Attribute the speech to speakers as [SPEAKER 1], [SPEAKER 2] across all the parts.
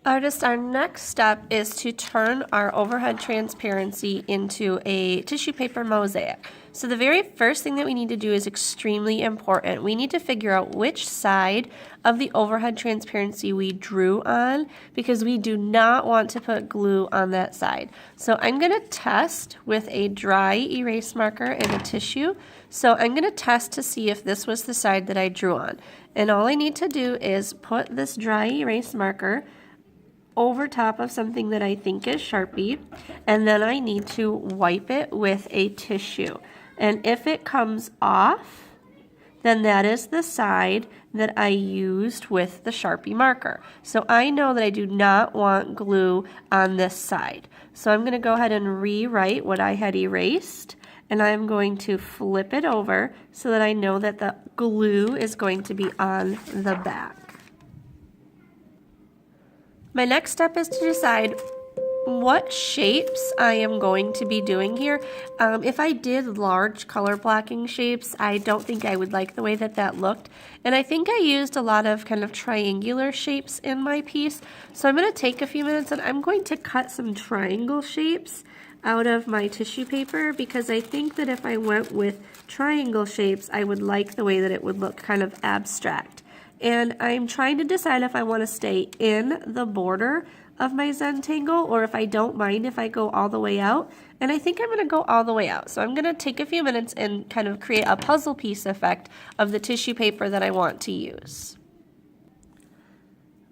[SPEAKER 1] Artists, our next step is to turn our overhead transparency into a tissue paper mosaic. So the very first thing that we need to do is extremely important. We need to figure out which side of the overhead transparency we drew on, because we do not want to put glue on that side. So I'm going to test with a dry erase marker and a tissue. So I'm going to test to see if this was the side that I drew on. And all I need to do is put this dry erase marker over top of something that I think is Sharpie, and then I need to wipe it with a tissue. And if it comes off, then that is the side that I used with the Sharpie marker. So I know that I do not want glue on this side. So I'm going to go ahead and rewrite what I had erased, and I'm going to flip it over so that I know that the glue is going to be on the back. My next step is to decide what shapes I am going to be doing here. If I did large color blocking shapes, I don't think I would like the way that that looked. And I think I used a lot of kind of triangular shapes in my piece. So I'm going to take a few minutes and I'm going to cut some triangle shapes out of my tissue paper, because I think that if I went with triangle shapes, I would like the way that it would look kind of abstract. And I'm trying to decide if I want to stay in the border of my Zentangle or if I don't mind if I go all the way out. And I think I'm going to go all the way out. So I'm going to take a few minutes and kind of create a puzzle piece effect of the tissue paper that I want to use.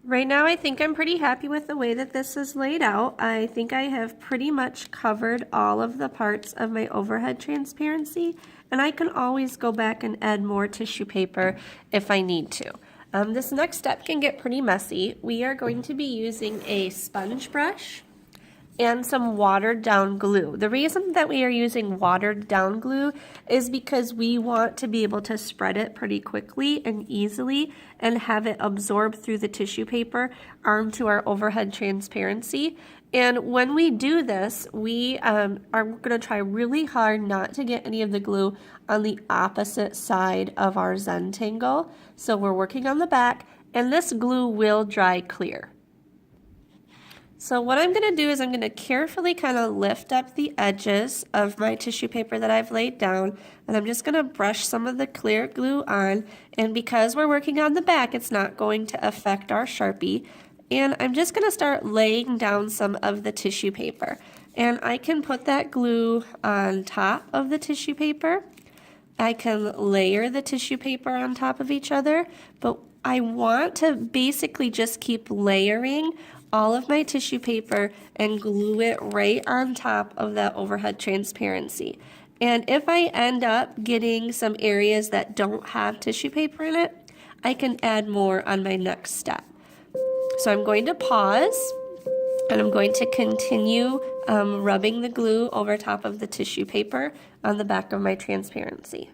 [SPEAKER 1] Right now I think I'm pretty happy with the way that this is laid out. I think I have pretty much covered all of the parts of my overhead transparency, and I can always go back and add more tissue paper if I need to. This next step can get pretty messy. We are going to be using a sponge brush and some watered down glue. The reason that we are using watered down glue is because we want to be able to spread it pretty quickly and easily and have it absorb through the tissue paper onto our overhead transparency. And when we do this, we are going to try really hard not to get any of the glue on the opposite side of our Zentangle. So we're working on the back, and this glue will dry clear. So what I'm going to do is I'm going to carefully kind of lift up the edges of my tissue paper that I've laid down, and I'm just going to brush some of the clear glue on. And because we're working on the back, it's not going to affect our Sharpie. And I'm just going to start laying down some of the tissue paper. And I can put that glue on top of the tissue paper. I can layer the tissue paper on top of each other, but I want to basically just keep layering all of my tissue paper and glue it right on top of that overhead transparency. And if I end up getting some areas that don't have tissue paper in it, I can add more on my next step. So I'm going to pause, and I'm going to continue rubbing the glue over top of the tissue paper on the back of my transparency.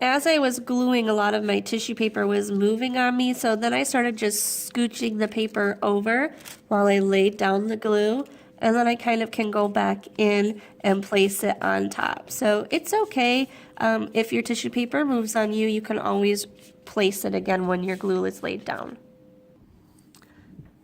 [SPEAKER 1] As I was gluing, a lot of my tissue paper was moving on me, so then I started just scooching the paper over while I laid down the glue, and then I kind of can go back in and place it on top. So it's okay if your tissue paper moves on you, you can always place it again when your glue is laid down.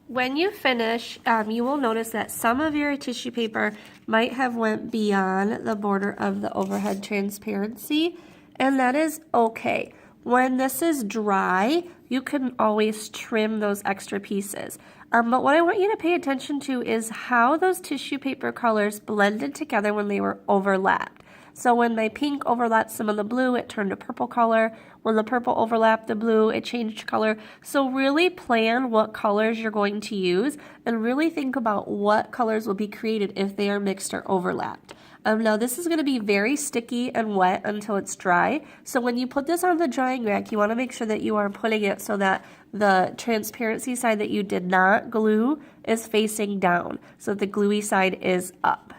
[SPEAKER 1] When you finish, you will notice that some of your tissue paper might have went beyond the border of the overhead transparency, and that is okay. When this is dry, you can always trim those extra pieces. But what I want you to pay attention to is how those tissue paper colors blended together when they were overlapped. So when my pink overlapped some of the blue, it turned a purple color. When the purple overlapped the blue, it changed color. So really plan what colors you're going to use and really think about what colors will be created if they are mixed or overlapped. Now this is going to be very sticky and wet until it's dry. So when you put this on the drying rack, you want to make sure that you are putting it so that the transparency side that you did not glue is facing down, so the gluey side is up.